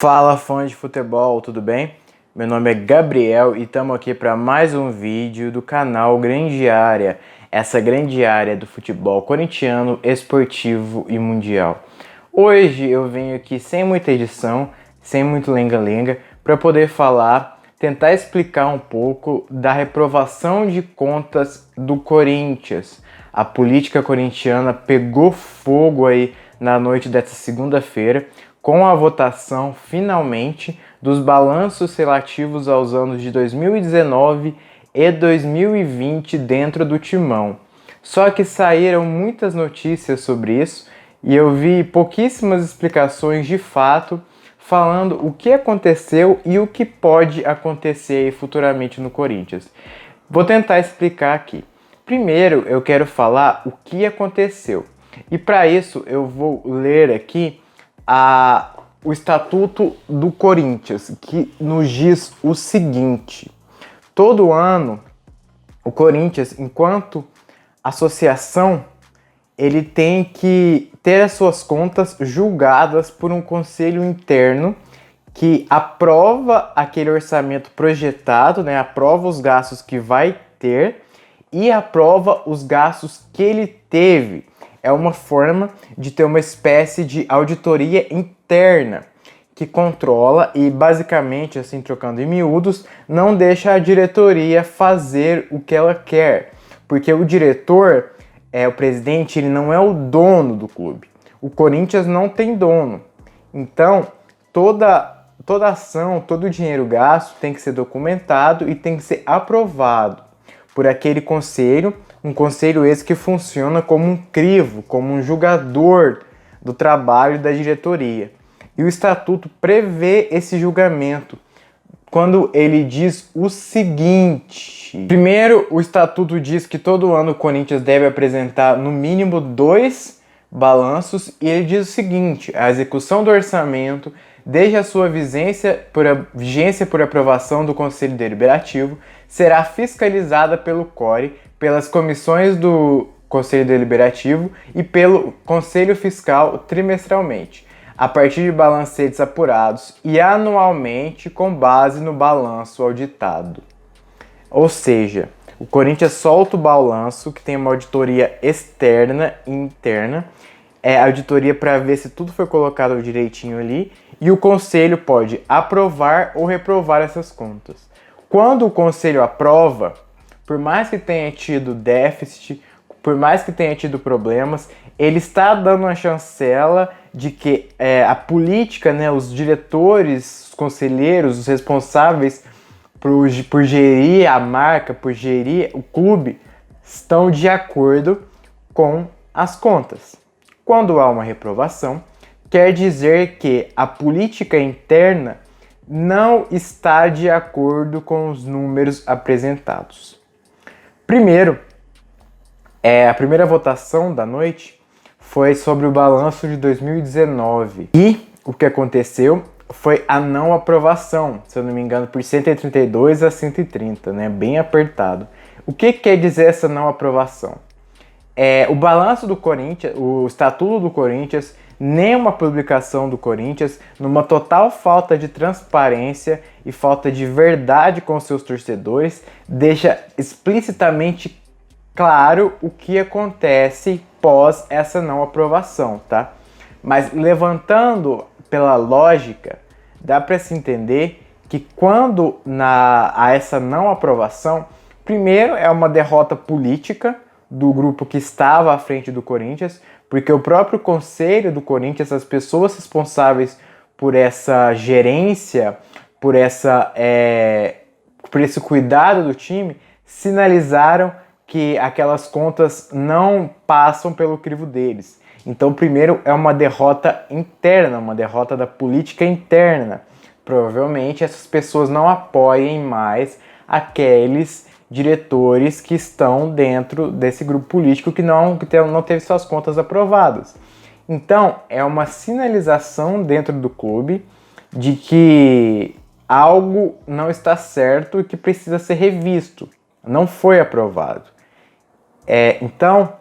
Fala, fãs de futebol, tudo bem? Meu nome é Gabriel e estamos aqui para mais um vídeo do canal Grande Área, essa grande área do futebol corintiano, esportivo e mundial. Hoje eu venho aqui sem muita edição, sem muito lenga-lenga, para poder tentar explicar um pouco da reprovação de contas do Corinthians. A política corintiana pegou fogo aí na noite dessa segunda-feira, com a votação, finalmente, dos balanços relativos aos anos de 2019 e 2020 dentro do Timão. Só que saíram muitas notícias sobre isso e eu vi pouquíssimas explicações de fato falando o que aconteceu e o que pode acontecer futuramente no Corinthians. Vou tentar explicar aqui. Primeiro, eu quero falar o que aconteceu. E para isso, eu vou ler aqui o Estatuto do Corinthians, que nos diz o seguinte: todo ano, o Corinthians, enquanto associação, ele tem que ter as suas contas julgadas por um conselho interno que aprova aquele orçamento projetado, né? Aprova os gastos que vai ter e aprova os gastos que ele teve. É uma forma de ter uma espécie de auditoria interna que controla e, basicamente, assim, trocando em miúdos, não deixa a diretoria fazer o que ela quer. Porque o diretor, o presidente, ele não é o dono do clube. O Corinthians não tem dono. Então, toda ação, todo o dinheiro gasto tem que ser documentado e tem que ser aprovado por aquele conselho, um conselho esse que funciona como um crivo, como um julgador do trabalho da diretoria. E o estatuto prevê esse julgamento quando ele diz o seguinte: primeiro, o estatuto diz que todo ano o Corinthians deve apresentar no mínimo 2 balanços e ele diz o seguinte: a execução do orçamento, desde a sua vigência por aprovação do Conselho Deliberativo, será fiscalizada pelo CORE, pelas comissões do Conselho Deliberativo e pelo Conselho Fiscal trimestralmente, a partir de balancetes apurados e anualmente com base no balanço auditado. Ou seja, o Corinthians solta o balanço, que tem uma auditoria externa e interna, a auditoria para ver se tudo foi colocado direitinho ali, e o conselho pode aprovar ou reprovar essas contas. Quando o conselho aprova, por mais que tenha tido déficit, por mais que tenha tido problemas, ele está dando uma chancela de que a política, né, os diretores, os conselheiros, os responsáveis por gerir a marca, por gerir o clube, estão de acordo com as contas. Quando há uma reprovação, quer dizer que a política interna não está de acordo com os números apresentados. Primeiro, a primeira votação da noite foi sobre o balanço de 2019 e o que aconteceu foi a não aprovação, se eu não me engano, por 132 a 130, né? Bem apertado. O que quer dizer essa não aprovação? O balanço do Corinthians, o Estatuto do Corinthians, nenhuma publicação do Corinthians, numa total falta de transparência e falta de verdade com seus torcedores, deixa explicitamente claro o que acontece pós essa não aprovação, tá? Mas levantando pela lógica, dá para se entender que quando há essa não aprovação, primeiro é uma derrota política do grupo que estava à frente do Corinthians, porque o próprio conselho do Corinthians, as pessoas responsáveis por essa gerência, por esse cuidado do time, sinalizaram que aquelas contas não passam pelo crivo deles. Então, primeiro é uma derrota interna, uma derrota da política interna. Provavelmente essas pessoas não apoiem mais aqueles diretores que estão dentro desse grupo político que não teve suas contas aprovadas. Então, é uma sinalização dentro do clube de que algo não está certo e que precisa ser revisto. Não foi aprovado. Então,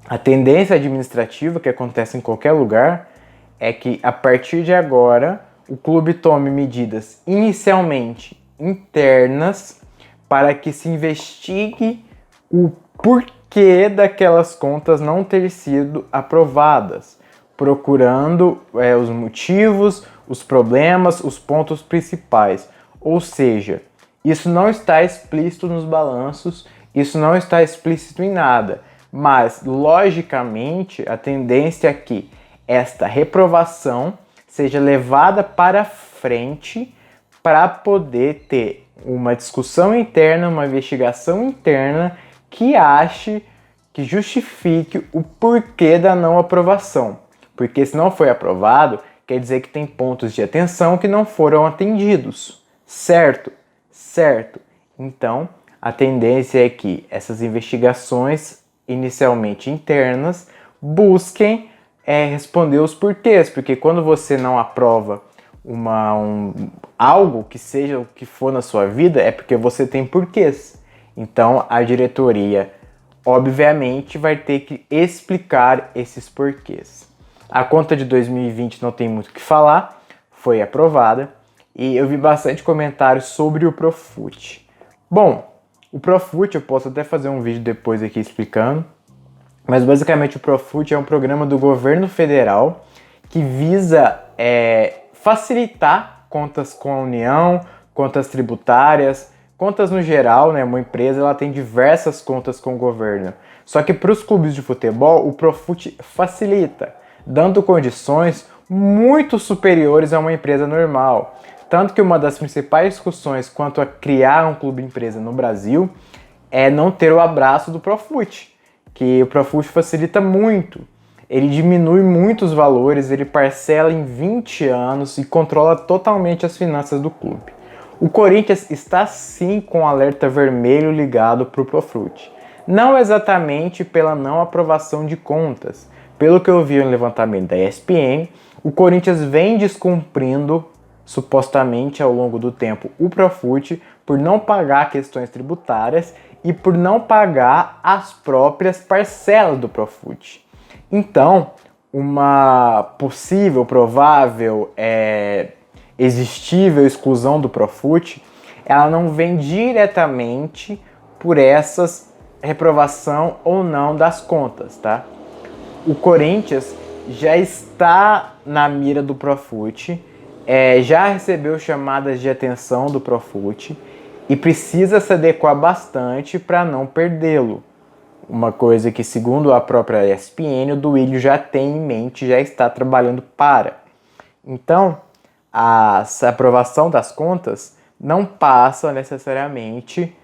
a tendência administrativa que acontece em qualquer lugar é que, a partir de agora, o clube tome medidas inicialmente internas para que se investigue o porquê daquelas contas não ter sido aprovadas, procurando os motivos, os problemas, os pontos principais. Ou seja, isso não está explícito nos balanços, isso não está explícito em nada, mas logicamente a tendência é que esta reprovação seja levada para frente para poder ter uma discussão interna, uma investigação interna que justifique o porquê da não aprovação. Porque se não foi aprovado, quer dizer que tem pontos de atenção que não foram atendidos, certo? Certo. Então, a tendência é que essas investigações, inicialmente internas, busquem responder os porquês, porque quando você não aprova algo que seja o que for na sua vida, é porque você tem porquês. Então, a diretoria, obviamente, vai ter que explicar esses porquês. A conta de 2020 não tem muito o que falar, foi aprovada, e eu vi bastante comentários sobre o Profut. Bom, o Profut, eu posso até fazer um vídeo depois aqui explicando, mas basicamente o Profut é um programa do governo federal que visa facilitar contas com a União, contas tributárias, contas no geral, né? Uma empresa ela tem diversas contas com o governo. Só que para os clubes de futebol, o Profut facilita, dando condições muito superiores a uma empresa normal. Tanto que uma das principais discussões quanto a criar um clube-empresa no Brasil é não ter o abraço do Profut, que o Profut facilita muito. Ele diminui muito os valores, ele parcela em 20 anos e controla totalmente as finanças do clube. O Corinthians está sim com o alerta vermelho ligado para o Profut. Não exatamente pela não aprovação de contas. Pelo que eu vi no levantamento da ESPN, o Corinthians vem descumprindo, supostamente ao longo do tempo, o Profut por não pagar questões tributárias e por não pagar as próprias parcelas do Profut. Então, uma possível, provável, existível exclusão do Profut, ela não vem diretamente por essas reprovação ou não das contas, tá? O Corinthians já está na mira do Profut, já recebeu chamadas de atenção do Profut e precisa se adequar bastante para não perdê-lo. Uma coisa que, segundo a própria ESPN, o Duílio já tem em mente, já está trabalhando para. Então, a aprovação das contas não passa necessariamente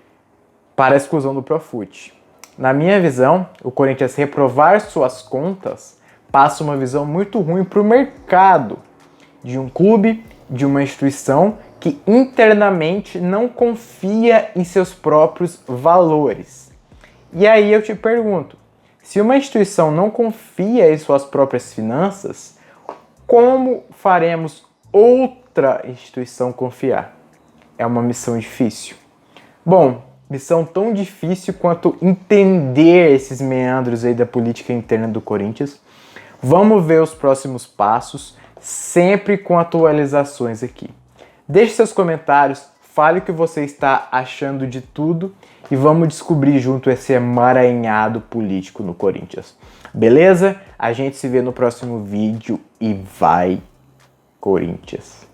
para a exclusão do Profut. Na minha visão, o Corinthians reprovar suas contas passa uma visão muito ruim para o mercado de um clube, de uma instituição que internamente não confia em seus próprios valores. E aí eu te pergunto, se uma instituição não confia em suas próprias finanças, como faremos outra instituição confiar? É uma missão difícil. Bom, missão tão difícil quanto entender esses meandros aí da política interna do Corinthians. Vamos ver os próximos passos, sempre com atualizações aqui. Deixe seus comentários, fale o que você está achando de tudo e vamos descobrir junto esse emaranhado político no Corinthians. Beleza? A gente se vê no próximo vídeo e vai, Corinthians!